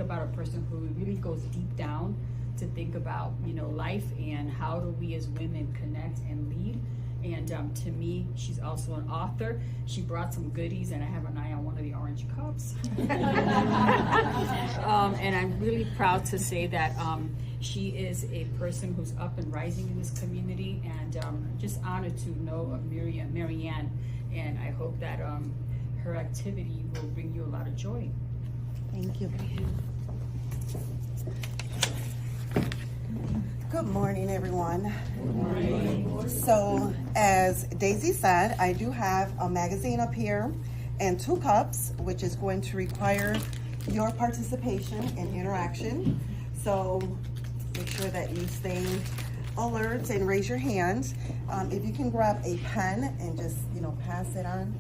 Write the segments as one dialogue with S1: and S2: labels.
S1: about a person who really goes deep down to think about, life and how do we as women connect and lead. And to me, she's also an author. She brought some goodies, and I have an eye on one of the orange cups. And I'm really proud to say that she is a person who's up and rising in this community, and just honored to know of Marianne. And I hope that her activity will bring you a lot of joy.
S2: Thank you. Good morning, everyone.
S1: Good morning.
S2: So, as Daisy said, I do have a magazine up here and 2 cups, which is going to require your participation and interaction. So, make sure that you stay alert and raise your hand. If you can grab a pen and just, pass them on.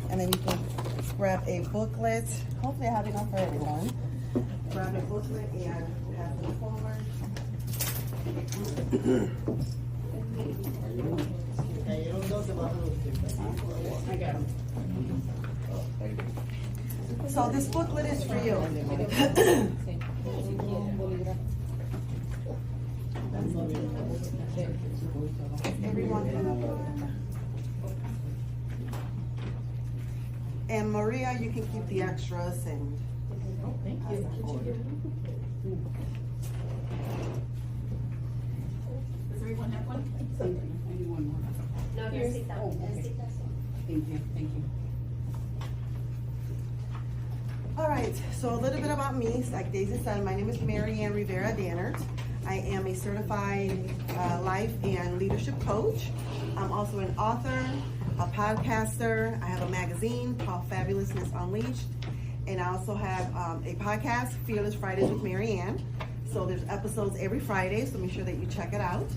S2: And then you can grab a booklet. Hopefully I have enough for everyone. Grab a booklet and pass them forward.
S1: I got them.
S2: So this booklet is for you. Everyone. And Maria, you can keep the extras and.
S1: Thank you. Does everyone have one? I need one more.
S3: No, necesita.
S1: Thank you.
S2: All right, so a little bit about me. Like Daisy said, my name is Marianne Rivera-Dannert. I am a certified life and leadership coach. I'm also an author, a podcaster. I have a magazine called Fabulousness Unleashed. And I also have a podcast, Fearless Fridays with Marianne. So there's episodes every Friday, so make sure that you check it out.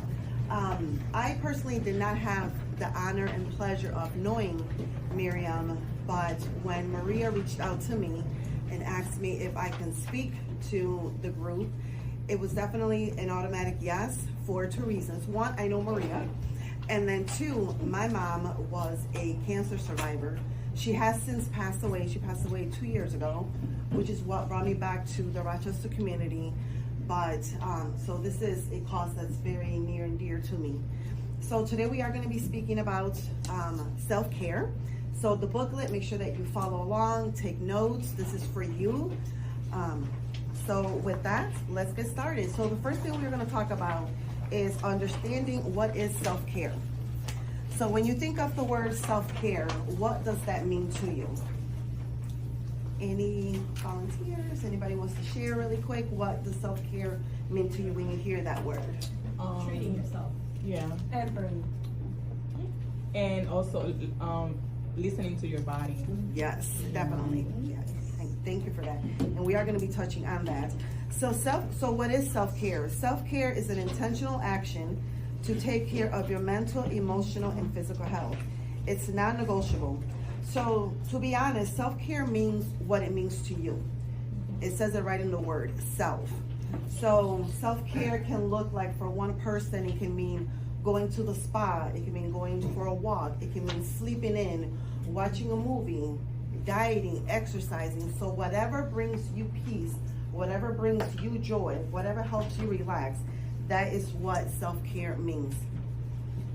S2: I personally did not have the honor and pleasure of knowing Miriam, but when Maria reached out to me and asked me if I can speak to the group, it was definitely an automatic yes for 2 reasons. 1, I know Maria, and then 2, my mom was a cancer survivor. She has since passed away. She passed away 2 years ago, which is what brought me back to the Rochester community. But so this is a cause that's very near and dear to me. So today we are going to be speaking about self-care. So the booklet, make sure that you follow along, take notes. This is for you. So with that, let's get started. So the first thing we're going to talk about is understanding what is self-care. So when you think of the word self-care, what does that mean to you? Any volunteers? Anybody wants to share really quick? What does self-care mean to you when you hear that word?
S1: Treating yourself.
S4: Yeah.
S1: And
S4: And also listening to your body.
S2: Yes, definitely. Yes. Thank you for that. And we are going to be touching on that. So what is self-care? Self-care is an intentional action to take care of your mental, emotional, and physical health. It's non-negotiable. So to be honest, self-care means what it means to you. It says it right in the word, self. So self-care can look like, for one person, it can mean going to the spa. It can mean going for a walk. It can mean sleeping in, watching a movie, dieting, exercising. So whatever brings you peace, whatever brings you joy, whatever helps you relax, that is what self-care means.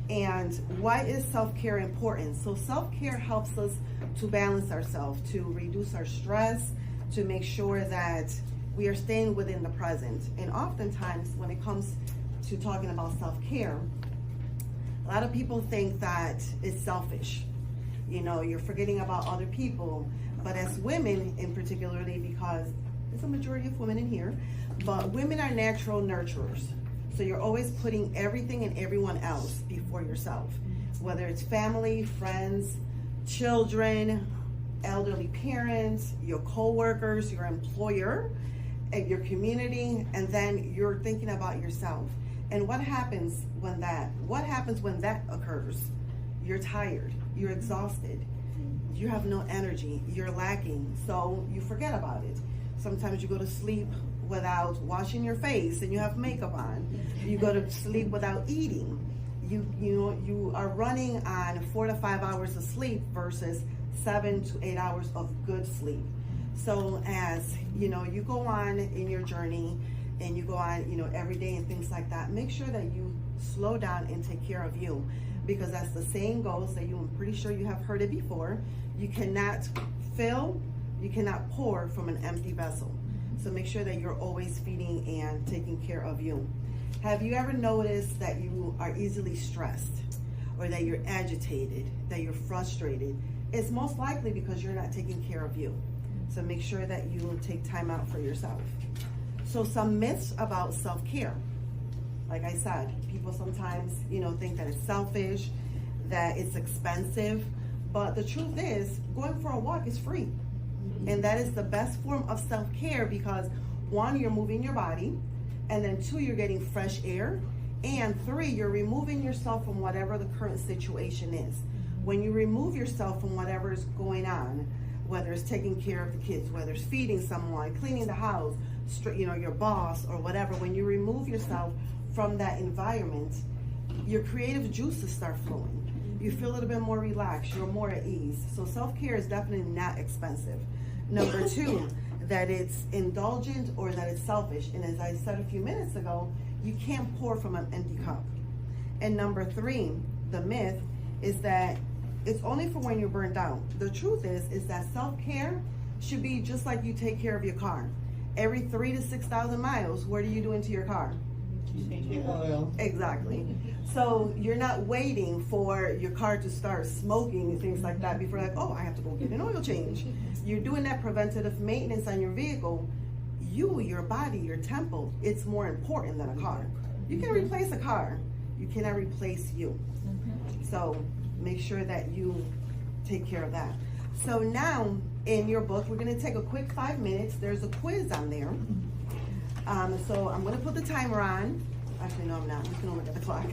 S2: And why is self-care important? So self-care helps us to balance ourselves, to reduce our stress, to make sure that we are staying within the present. And oftentimes when it comes to talking about self-care, a lot of people think that it's selfish. You're forgetting about other people. But as women, in particularly, because there's a majority of women in here, but women are natural nurturers. So you're always putting everything and everyone else before yourself, whether it's family, friends, children, elderly parents, your co-workers, your employer, and your community, and then you're thinking about yourself. And what happens when that occurs? You're tired, you're exhausted, you have no energy, you're lacking, so you forget about it. Sometimes you go to sleep without washing your face and you have makeup on. You go to sleep without eating. You are running on 4 to 5 hours of sleep versus 7 to 8 hours of good sleep. So as you know, you go on in your journey and you go on, you know, every day and things like that, make sure that you slow down and take care of you, because as the saying goes, that I'm pretty sure you have heard it before, you cannot fill, you cannot pour from an empty vessel. So make sure that you're always feeding and taking care of you. Have you ever noticed that you are easily stressed, or that you're agitated, that you're frustrated? It's most likely because you're not taking care of you. So make sure that you take time out for yourself. So some myths about self-care. Like I said, people sometimes, you know, think that it's selfish, that it's expensive, but the truth is, going for a walk is free. And that is the best form of self-care, because 1, you're moving your body, and then 2, you're getting fresh air, and 3, you're removing yourself from whatever the current situation is. When you remove yourself from whatever is going on, whether it's taking care of the kids, whether it's feeding someone, cleaning the house, you know, your boss or whatever, when you remove yourself from that environment, your creative juices start flowing. You feel a little bit more relaxed, you're more at ease. So self-care is definitely not expensive. Number 2, that it's indulgent or that it's selfish. And as I said a few minutes ago, you can't pour from an empty cup. And number 3, the myth is that it's only for when you're burned out. The truth is that self-care should be just like you take care of your car. Every 3,000 to 6,000 miles, what are you doing to your car?
S4: Changing oil.
S2: Exactly. So you're not waiting for your car to start smoking and things like that before, like, oh, I have to go get an oil change. You're doing that preventative maintenance on your vehicle. You, your body, your temple, it's more important than a car. You can replace a car. You cannot replace you. So make sure that you take care of that. So now in your book, we're going to take a quick 5 minutes. There's a quiz on there. So I'm going to put the timer on. Actually, no, I'm not. I'm just going to look at the clock.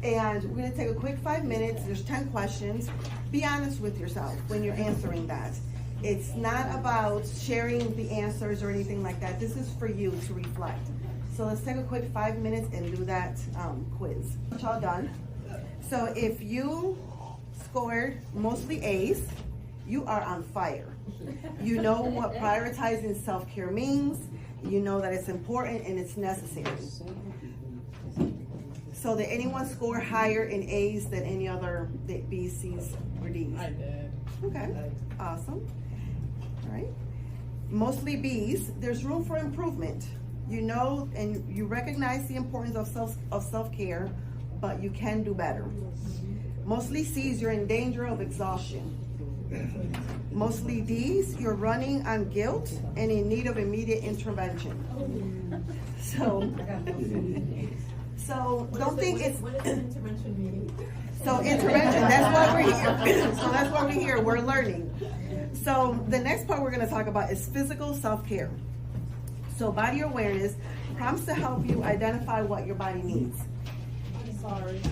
S2: And we're going to take a quick 5 minutes. There's 10 questions. Be honest with yourself when you're answering that. It's not about sharing the answers or anything like that. This is for you to reflect. So let's take a quick 5 minutes and do that quiz. It's all done. So if you scored mostly A's, you are on fire. You know what prioritizing self-care means. You know that it's important and it's necessary. So did anyone score higher in A's than any other B's, C's, or D's?
S4: I did.
S2: Okay, awesome. All right. Mostly B's. There's room for improvement. You know and you recognize the importance of self-care, but you can do better. Mostly C's, you're in danger of exhaustion. Mostly D's, you're running on guilt and in need of immediate intervention. So don't think it's...
S3: What does intervention mean?
S2: So intervention, that's why we're here. So that's why we're here, we're learning. So the next part we're gonna talk about is physical self-care. So body awareness prompts to help you identify what your body needs.
S3: I'm sorry.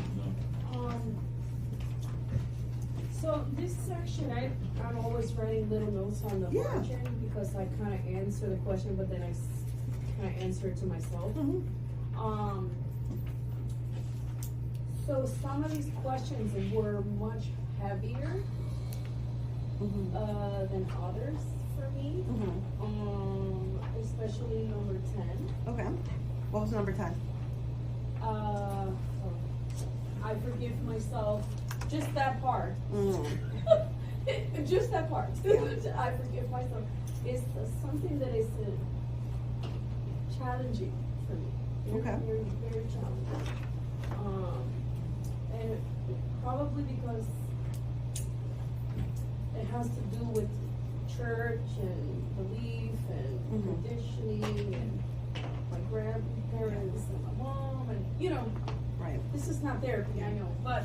S3: So this section, I'm always writing little notes on the margin because I kind of answer the question, but then I kind of answer it to myself.
S2: Mm-hmm.
S3: So some of these questions were much heavier than others for me. Especially number 10.
S2: Okay. What was number 10?
S3: I forgive myself. Just that part. Just that part. I forgive myself. It's something that is challenging for me.
S2: Okay.
S3: Very, very challenging. And probably because it has to do with church and belief and conditioning and my grandparents and my mom and
S2: Right.
S3: This is not therapy, I know, but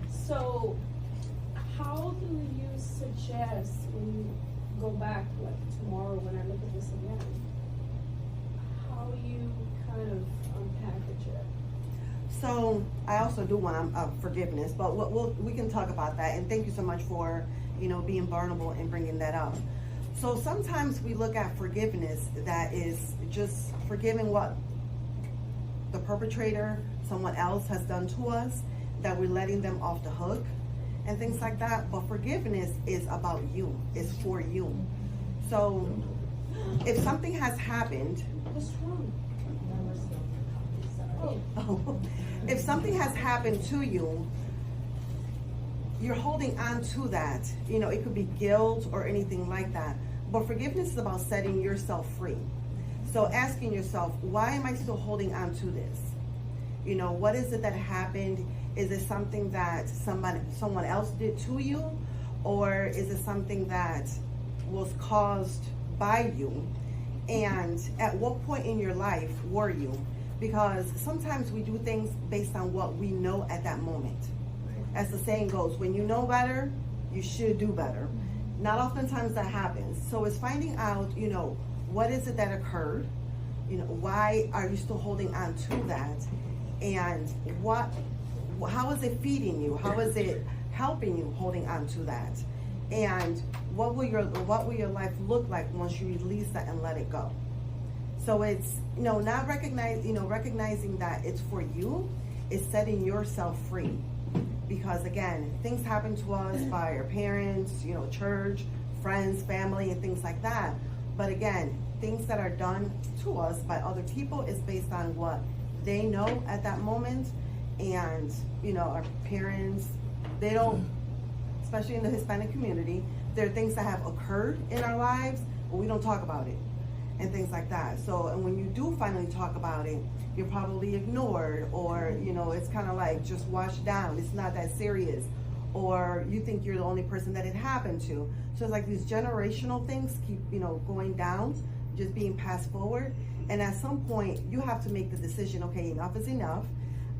S3: so how do you suggest when you go back, like tomorrow when I look at this again, how you kind of unpackage it?
S2: So I also do want forgiveness, but we can talk about that. And thank you so much for being vulnerable and bringing that up. So sometimes we look at forgiveness that is just forgiving what the perpetrator, someone else has done to us, that we're letting them off the hook and things like that. But forgiveness is about you. It's for you. So if something has happened,
S3: What's wrong?
S2: if something has happened to you, you're holding on to that. You know, it could be guilt or anything like that. But forgiveness is about setting yourself free. So asking yourself, why am I still holding on to this? You know, what is it that happened? Is it something that someone else did to you? Or is it something that was caused by you? And at what point in your life were you? Because sometimes we do things based on what we know at that moment. As the saying goes, when you know better, you should do better. Not oftentimes that happens. So it's finding out, you know, what is it that occurred? You know, why are you still holding on to that? And how is it feeding you? How is it helping you holding on to that? And what will your life look like once you release that and let it go? So it's, you know, not recognizing that it's for you, is setting yourself free. Because again, things happen to us by our parents, you know, church, friends, family, and things like that. But again, things that are done to us by other people is based on what they know at that moment. And, you know, our parents, they don't, especially in the Hispanic community, there are things that have occurred in our lives, but we don't talk about it and things like that. So, and when you do finally talk about it, you're probably ignored, or, you know, it's kind of like just washed down. It's not that serious. Or you think you're the only person that it happened to. So it's like these generational things keep, you know, going down, just being passed forward. And at some point, you have to make the decision, okay, enough is enough.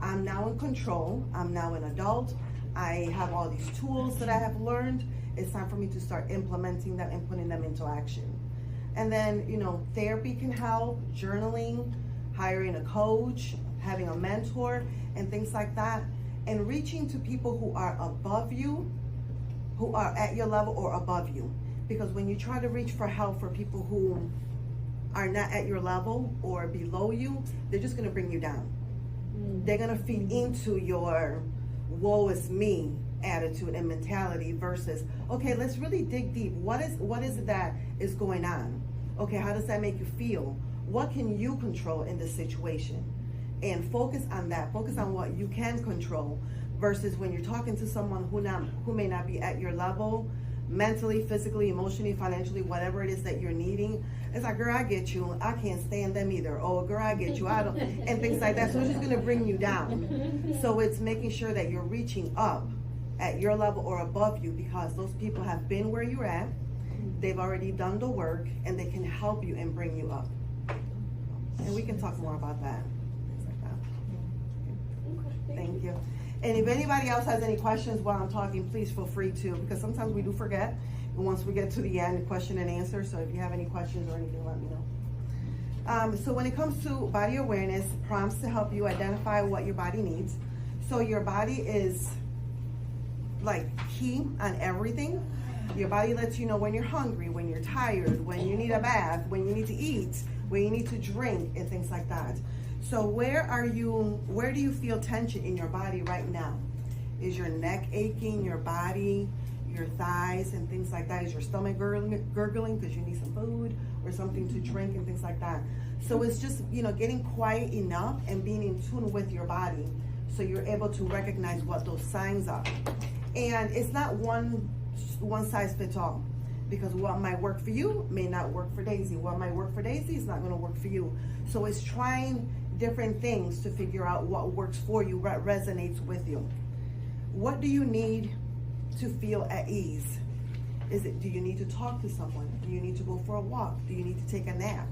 S2: I'm now in control. I'm now an adult. I have all these tools that I have learned. It's time for me to start implementing them and putting them into action. And then, you know, therapy can help, journaling, hiring a coach, having a mentor, and things like that. And reaching to people who are above you, who are at your level or above you. Because when you try to reach for help for people who are not at your level or below you, they're just gonna bring you down. They're gonna feed into your woe is me attitude and mentality versus, okay, let's really dig deep. What is it that is going on? Okay, how does that make you feel? What can you control in this situation? And focus on that. Focus on what you can control versus when you're talking to someone who may not be at your level, mentally, physically, emotionally, financially, whatever it is that you're needing. It's like, girl, I get you. I can't stand them either. Oh, girl, I get you. I don't, and things like that. So it's just gonna bring you down. So it's making sure that you're reaching up at your level or above you, because those people have been where you're at. They've already done the work, and they can help you and bring you up. And we can talk more about that. Things like that. Thank you. And if anybody else has any questions while I'm talking, please feel free to, because sometimes we do forget. And once we get to the end, question and answer. So if you have any questions or anything, let me know. So when it comes to body awareness, prompts to help you identify what your body needs. So your body is like key on everything. Your body lets you know when you're hungry, when you're tired, when you need a bath, when you need to eat, when you need to drink, and things like that. So where do you feel tension in your body right now? Is your neck aching, your body, your thighs, and things like that? Is your stomach gurgling because you need some food or something to drink and things like that? So it's just, you know, getting quiet enough and being in tune with your body so you're able to recognize what those signs are. And it's not one size fits all, because what might work for you may not work for Daisy. What might work for Daisy is not going to work for you. So it's trying different things to figure out what works for you, what resonates with you. What do you need to feel at ease? Do you need to talk to someone? Do you need to go for a walk? Do you need to take a nap?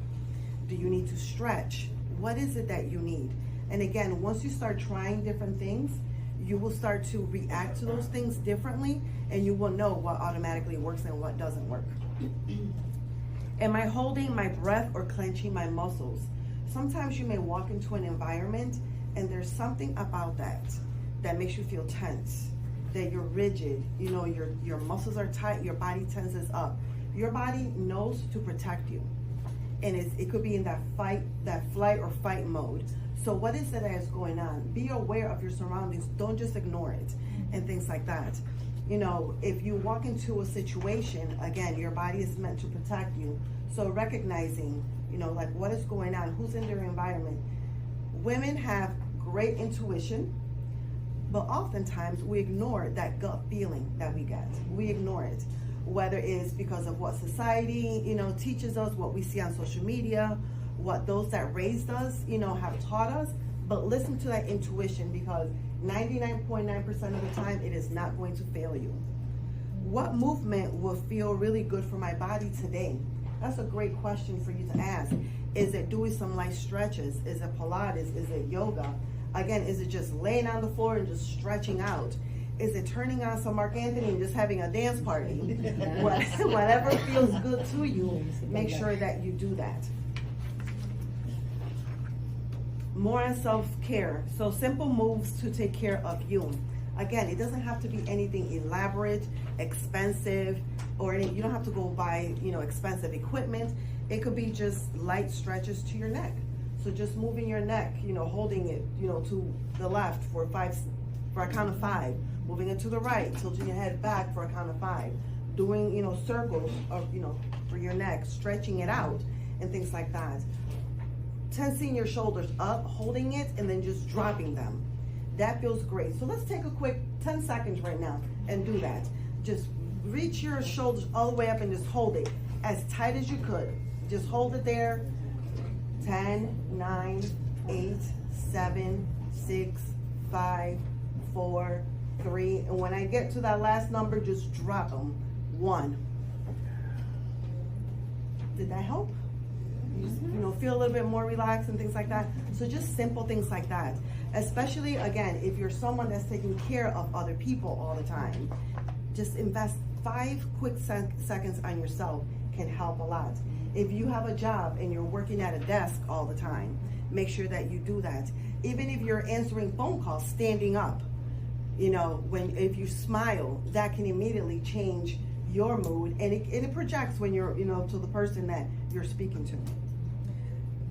S2: Do you need to stretch? What is it that you need? And again, once you start trying different things, you will start to react to those things differently, and you will know what automatically works and what doesn't work. Am I holding my breath or clenching my muscles? Sometimes you may walk into an environment and there's something about that makes you feel tense, that you're rigid, you know, your muscles are tight, your body tenses up. Your body knows to protect you. And it could be in that flight or fight mode. So what is it that is going on? Be aware of your surroundings. Don't just ignore it and things like that. You know, if you walk into a situation, again, your body is meant to protect you. So recognizing, you know, like what is going on, who's in their environment. Women have great intuition, but oftentimes we ignore that gut feeling that we get. We ignore it, whether it's because of what society, you know, teaches us, what we see on social media, what those that raised us, you know, have taught us. But listen to that intuition, because 99.9% of the time, it is not going to fail you. What movement will feel really good for my body today? That's a great question for you to ask. Is it doing some light stretches? Is it Pilates? Is it yoga? Again, is it just laying on the floor and just stretching out? Is it turning on some Mark Anthony and just having a dance party? Whatever feels good to you, make sure that you do that. More on self-care. So simple moves to take care of you. Again, it doesn't have to be anything elaborate, expensive, or you don't have to go buy, you know, expensive equipment. It could be just light stretches to your neck. So just moving your neck, you know, holding it, you know, to the left for a count of 5, moving it to the right, tilting your head back for a count of 5, doing, you know, circles of, you know, for your neck, stretching it out and things like that. Tensing your shoulders up, holding it, and then just dropping them. That feels great. So let's take a quick 10 seconds right now and do that. Just reach your shoulders all the way up and just hold it as tight as you could. Just hold it there. 10, 9, 8, 7, 6, 5, 4, 3. And when I get to that last number, just drop them. 1. Did that help? You know, feel a little bit more relaxed and things like that. So just simple things like that. Especially, again, if you're someone that's taking care of other people all the time, just invest 5 quick seconds on yourself can help a lot. If you have a job and you're working at a desk all the time, make sure that you do that. Even if you're answering phone calls, standing up, you know, if you smile, that can immediately change your mood, and it projects when you're, you know, to the person that you're speaking to.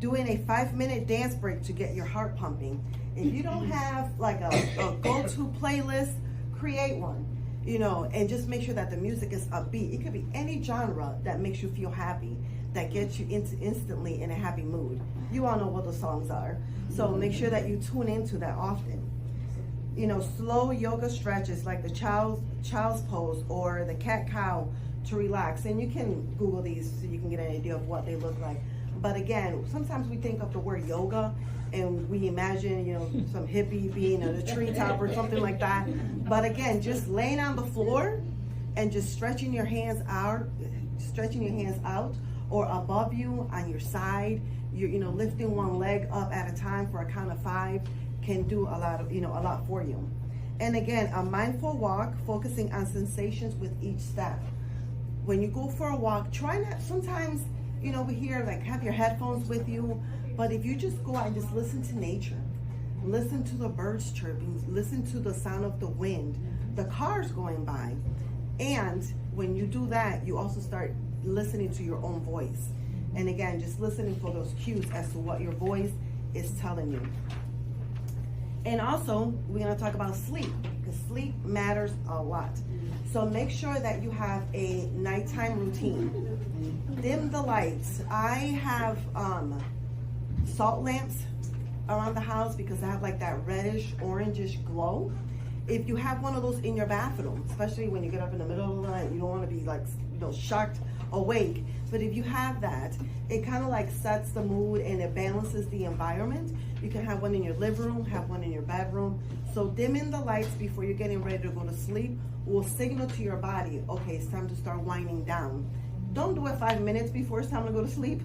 S2: Doing a 5-minute dance break to get your heart pumping. If you don't have like a go-to playlist, create one, you know, and just make sure that the music is upbeat. It could be any genre that makes you feel happy, that gets you instantly in a happy mood. You all know what those songs are. So make sure that you tune into that often. You know, slow yoga stretches like the child's pose or the cat-cow to relax. And you can Google these so you can get an idea of what they look like. But again, sometimes we think of the word yoga and we imagine, you know, some hippie being at a treetop or something like that. But again, just laying on the floor and just stretching your hands out or above you on your side. You know, lifting one leg up at a time for a count of 5 can do a lot for you. And again, a mindful walk, focusing on sensations with each step. When you go for a walk, try not, sometimes, you know, we hear like have your headphones with you, but if you just go out and just listen to nature, listen to the birds chirping, listen to the sound of the wind, the cars going by. And when you do that, you also start listening to your own voice. And again, just listening for those cues as to what your voice is telling you. And also, we're going to talk about sleep, because sleep matters a lot. So make sure that you have a nighttime routine. Dim the lights. I have salt lamps around the house because they have like that reddish, orangish glow. If you have one of those in your bathroom, especially when you get up in the middle of the night, you don't want to be like, you know, shocked awake. But if you have that, it kind of like sets the mood and it balances the environment. You can have one in your living room, have one in your bedroom. So dimming the lights before you're getting ready to go to sleep will signal to your body, okay, it's time to start winding down. Don't do it 5 minutes before it's time to go to sleep.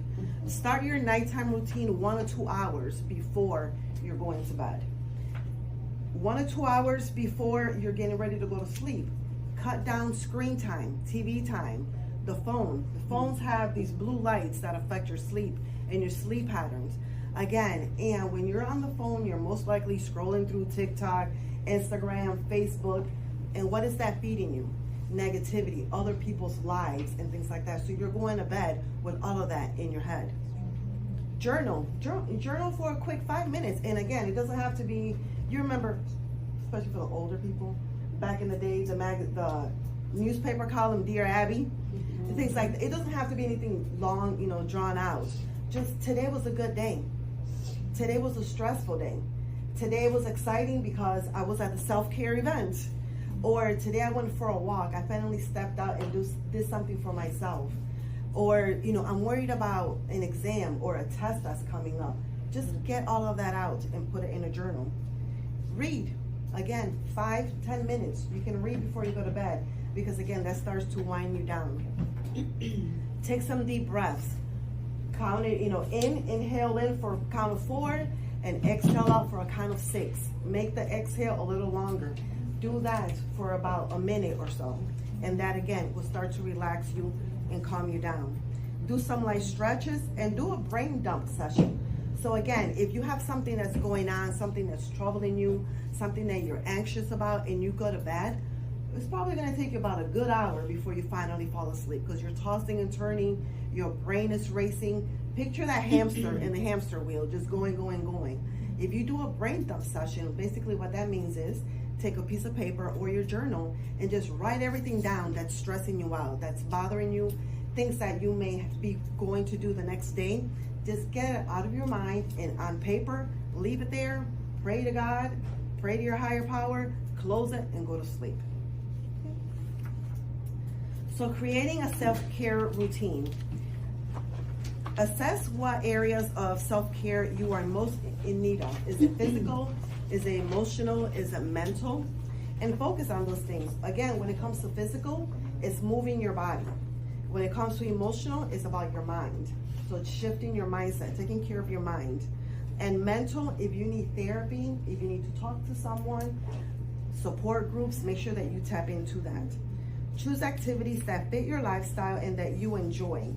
S2: Start your nighttime routine 1 or 2 hours before you're going to bed. 1 or 2 hours before you're getting ready to go to sleep. Cut down screen time, TV time, the phone. The phones have these blue lights that affect your sleep and your sleep patterns. Again, and when you're on the phone, you're most likely scrolling through TikTok, Instagram, Facebook, and what is that feeding you? Negativity, other people's lives, and things like that. So you're going to bed with all of that in your head. Journal for a quick 5 minutes. And again, it doesn't have to be, you remember, especially for the older people, back in the day, the newspaper column, Dear Abby, and things like that. It doesn't have to be anything long, drawn out. Just today was a good day. Today was a stressful day. Today was exciting because I was at the self-care event. Or today I went for a walk. I finally stepped out and did something for myself. Or, I'm worried about an exam or a test that's coming up. Just get all of that out and put it in a journal. Read. Again, 5-10 minutes. You can read before you go to bed because, again, that starts to wind you down. Take some deep breaths. Count it, inhale in for a count of 4 and exhale out for a count of 6. Make the exhale a little longer. Do that for about a minute or so. And that, again, will start to relax you and calm you down. Do some light stretches and do a brain dump session. So again, if you have something that's going on, something that's troubling you, something that you're anxious about, and you go to bed, it's probably going to take you about a good hour before you finally fall asleep because you're tossing and turning, your brain is racing. Picture that hamster in the hamster wheel, just going. If you do a brain dump session, basically what that means is take a piece of paper or your journal and just write everything down that's stressing you out, that's bothering you, things that you may be going to do the next day. Just get it out of your mind and on paper, leave it there, pray to God, pray to your higher power, close it and go to sleep. So creating a self-care routine. Assess what areas of self-care you are most in need of. Is it physical? Is it emotional? Is it mental? And focus on those things. Again, when it comes to physical, it's moving your body. When it comes to emotional, it's about your mind. So it's shifting your mindset, taking care of your mind. And mental, if you need therapy, if you need to talk to someone, support groups, make sure that you tap into that. Choose activities that fit your lifestyle and that you enjoy.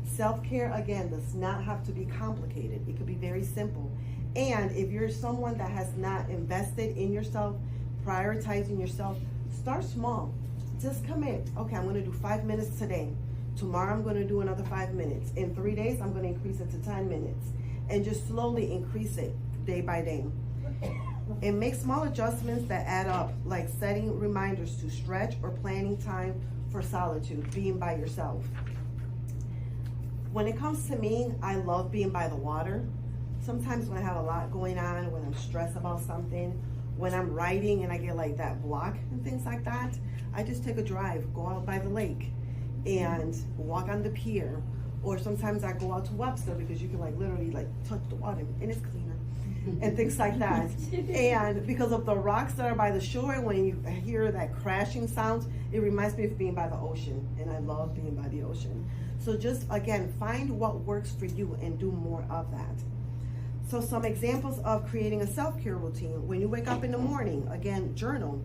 S2: Self-care, again, does not have to be complicated. It could be very simple. And if you're someone that has not invested in yourself, prioritizing yourself, start small. Just commit. Okay, I'm going to do 5 minutes today. Tomorrow I'm going to do another 5 minutes. In 3 days, I'm going to increase it to 10 minutes. And just slowly increase it day by day. And make small adjustments that add up, like setting reminders to stretch or planning time for solitude, being by yourself. When it comes to me, I love being by the water. Sometimes when I have a lot going on, when I'm stressed about something, when I'm writing and I get like that block and things like that, I just take a drive, go out by the lake and walk on the pier. Or sometimes I go out to Webster because you can like literally like touch the water and it's cleaner and things like that. And because of the rocks that are by the shore, when you hear that crashing sound, it reminds me of being by the ocean, and I love being by the ocean. So just again, find what works for you and do more of that. So some examples of creating a self-care routine. When you wake up in the morning, again, journal.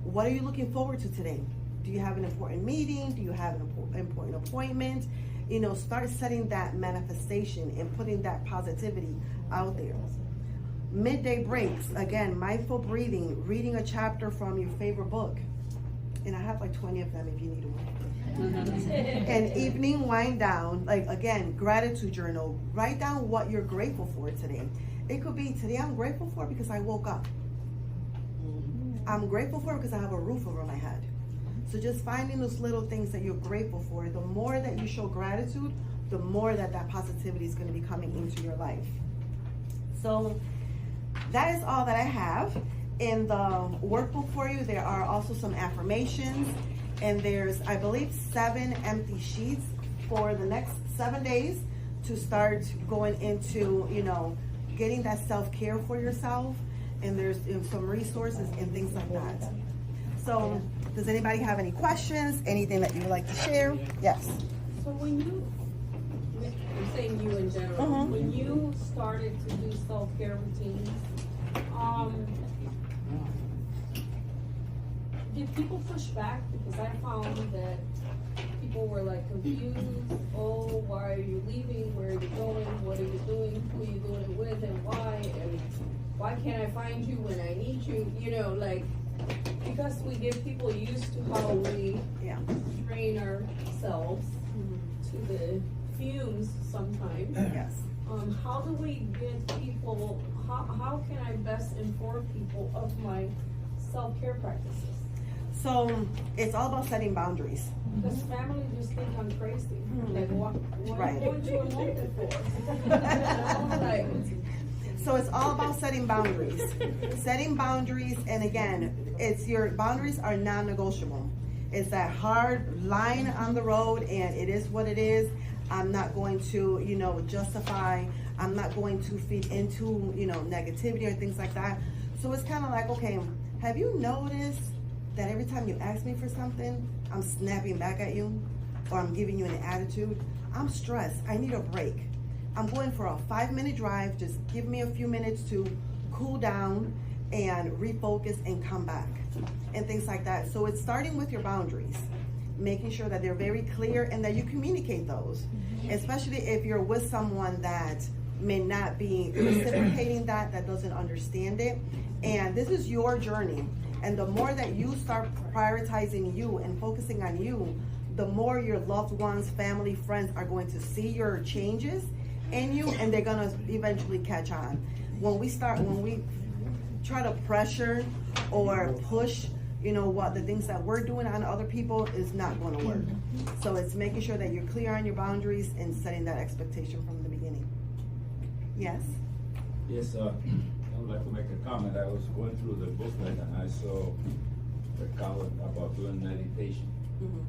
S2: What are you looking forward to today? Do you have an important meeting? Do you have an important appointment? Start setting that manifestation and putting that positivity out there. Midday breaks, again, mindful breathing, reading a chapter from your favorite book. And I have like 20 of them if you need one. And evening wind down, like again, gratitude journal. Write down what you're grateful for today. It could be, today I'm grateful for because I woke up. I'm grateful for because I have a roof over my head. So just finding those little things that you're grateful for, the more that you show gratitude, the more that positivity is going to be coming into your life. So that is all that I have. In the workbook for you, there are also some affirmations, and there's, I believe, 7 empty sheets for the next 7 days to start going into, getting that self-care for yourself. And there's some resources and things like that. So does anybody have any questions, anything that you would like to share? Yes.
S3: So when I'm saying you in general, when you started to do self-care routines, did people push back? Because I found that people were like confused. Oh, why are you leaving? Where are you going? What are you doing? Who are you doing it with and why? And why can't I find you when I need you? Because we get people used to how we train ourselves to the fumes sometimes.
S2: Yes.
S3: How do we get people, how can I best inform people of my self-care practices?
S2: So it's all about setting boundaries.
S3: Because family just think I'm crazy. Like, what
S2: Right.
S3: are you going to a moment for? Like,
S2: So it's all about setting boundaries. Setting boundaries, and again, it's your boundaries are non-negotiable. It's that hard line on the road, and it is what it is. I'm not going to, justify. I'm not going to feed into, negativity or things like that. So it's kind of like, okay, have you noticed that every time you ask me for something, I'm snapping back at you, or I'm giving you an attitude? I'm stressed. I need a break. I'm going for a 5-minute drive. Just give me a few minutes to cool down and refocus and come back, and things like that. So it's starting with your boundaries, making sure that they're very clear and that you communicate those, especially if you're with someone that may not be reciprocating that doesn't understand it. And this is your journey. And the more that you start prioritizing you and focusing on you, the more your loved ones, family, friends are going to see your changes in you, and they're gonna eventually catch on. When we try to pressure or push, what the things that we're doing on other people is not going to work. So it's making sure that you're clear on your boundaries and setting that expectation from the beginning. Yes?
S5: Yes, I would like to make a comment. I was going through the booklet and I saw the comment about doing meditation.
S2: Mm-hmm.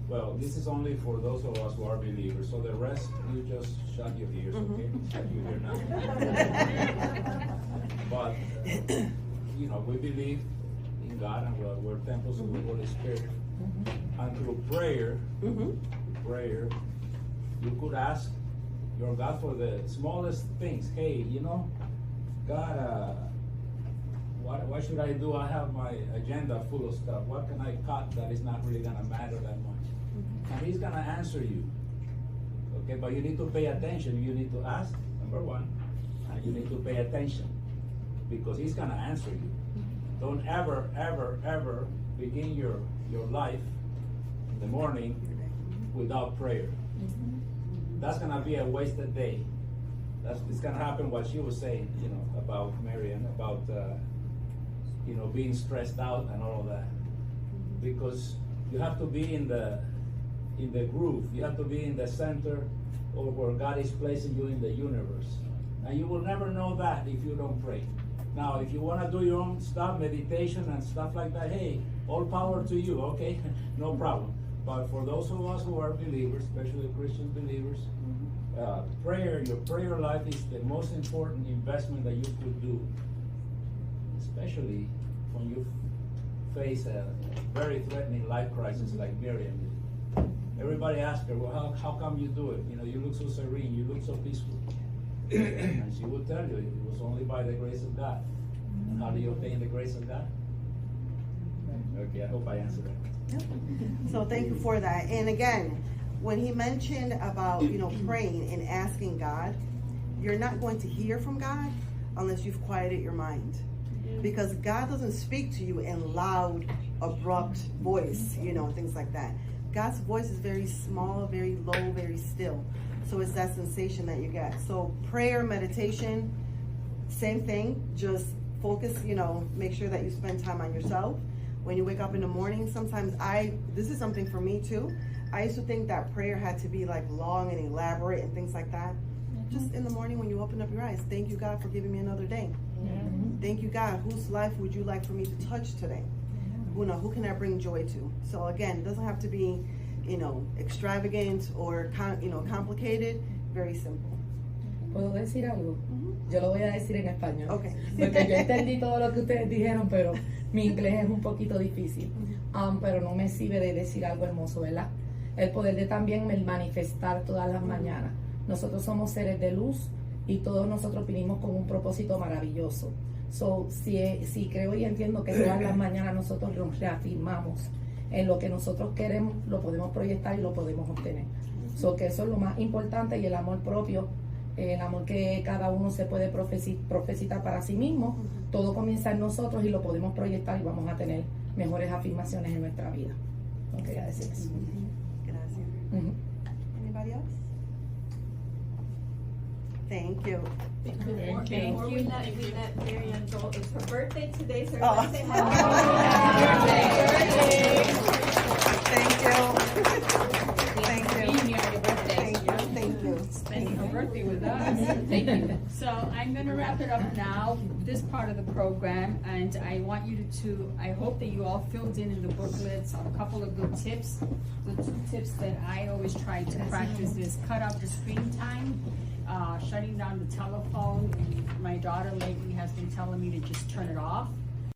S5: Well, this is only for those of us who are believers. So the rest, you just shut your ears, okay? Shut your ear now. But, we believe in God, and we're temples of the Holy Spirit. And through prayer, you could ask your God for the smallest things. Hey, God, what should I do? I have my agenda full of stuff. What can I cut that is not really gonna matter that much? And He's gonna answer you. Okay, but you need to pay attention. You need to ask, number one, and you need to pay attention, because He's gonna answer you. Don't ever, ever, ever begin your life in the morning without prayer. That's gonna be a wasted day. It's gonna happen what she was saying, about Marian, about being stressed out and all of that. Because you have to be in the groove. You have to be in the center of where God is placing you in the universe. And you will never know that if you don't pray. Now, if you want to do your own stuff, meditation and stuff like that, hey, all power to you, okay? No problem. But for those of us who are believers, especially Christian believers, prayer, your prayer life is the most important investment that you could do, especially when you face a very threatening life crisis like Miriam did. Everybody asks her, well, how come you do it? You look so serene, you look so peaceful. And she would tell you, it was only by the grace of God. And how do you obtain the grace of God? Okay, I hope I answered that.
S2: So thank you for that. And again, when he mentioned about, praying and asking God, you're not going to hear from God unless you've quieted your mind. Because God doesn't speak to you in loud, abrupt voice, things like that. God's voice is very small, very low, very still. So it's that sensation that you get. So prayer, meditation, same thing. Just focus, make sure that you spend time on yourself. When you wake up in the morning, sometimes this is something for me too. I used to think that prayer had to be like long and elaborate and things like that. Just in the morning when you open up your eyes, thank you, God, for giving me another day. Thank you, God. Whose life would you like for me to touch today? Who can I bring joy to? So again, it doesn't have to be, extravagant or complicated. Very simple.
S6: ¿Puedo decir algo? Yo lo voy a decir en español.
S2: Okay.
S6: Porque yo entendí todo lo que ustedes dijeron, pero mi inglés es un poquito difícil. Pero no me sirve de decir algo hermoso, ¿verdad? El poder de también el manifestar todas las mañanas. Nosotros somos seres de luz y todos nosotros vinimos con un propósito maravilloso. So, si creo y entiendo que todas las mañanas nosotros nos reafirmamos en lo que nosotros queremos, lo podemos proyectar y lo podemos obtener. So, que eso es lo más importante, y el amor propio, el amor que cada uno se puede profetizar para sí mismo. Todo comienza en nosotros y lo podemos proyectar y vamos a tener mejores afirmaciones en nuestra vida. No quería decir eso.
S2: Gracias. Anybody else? Thank you.
S3: Before
S1: Thank
S3: we
S1: you.
S3: let Marianne go, it's her birthday today, so
S2: Oh.
S3: everybody say happy
S2: Thank you. Thank you.
S1: Being here on your birthday.
S2: Thank you. Thank you.
S1: Spending her birthday with us. Thank you. So I'm gonna wrap it up now, this part of the program, and I want you to, I hope that you all filled in the booklets a couple of good tips. The 2 tips that I always try to practice is cut out the screen time, shutting down the telephone, and my daughter lately has been telling me to just turn it off.